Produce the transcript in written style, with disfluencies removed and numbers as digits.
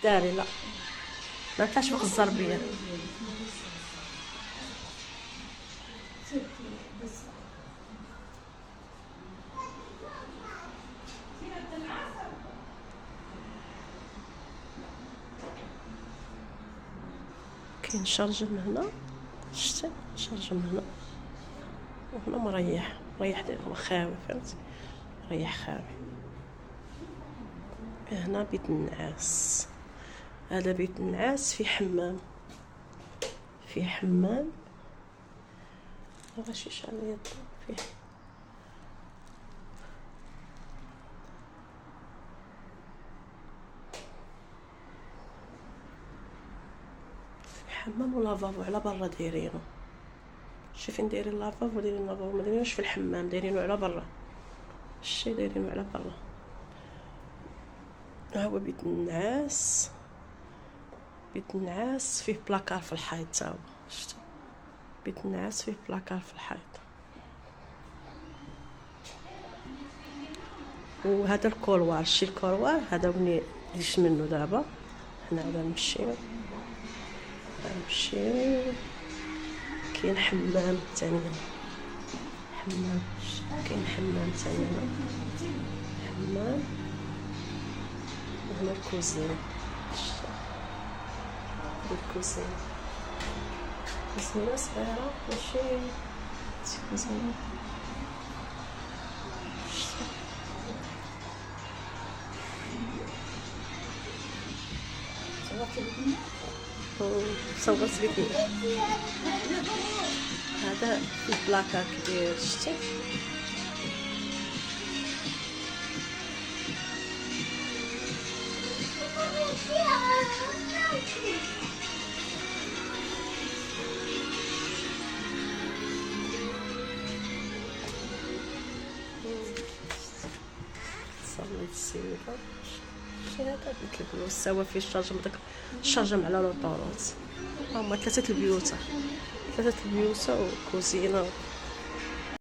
داري لا ما طلعش فوق الزربيه. كاين شرجم هنا، شتي شرجم هنا وهنا مريح ديال خاوي، فهمتي، مريح خاوي. هنا بيت النعاس، هذا بيت النعاس فيه حمام، فيه حمام غاشي شحال هي فيه حمام ولافابو على برا دايرينو. شتي فين دايرين لافابو، دايرين لافابو ما دايرينوش في الحمام، دايرينو على برا، شتي دايرينو على برا. ها هو بيت النعاس، بيت النعاس فيه بلاكار في الحيط تا هو، شتي بيت النعاس فيه بلاكار في الحيط. وهذا الكولوار، شتي الكولوار هذا وين يجيش منه دابا. حنا غادا نمشيو كاين حمام ثاني هنا، حمام كاين حمام ثاني هنا، حمام وهنا الكوزينه، الكوزينه كوزينه صغيره ماشي كوزينه. صورت لك هذا البلاكا كبير، شتي صليت السيدة. شتي هذا بيت البيوت سوا فيه الشرجم، داك الشرجم على لوطوروط. هما ثلاثة البيوت وكوزينة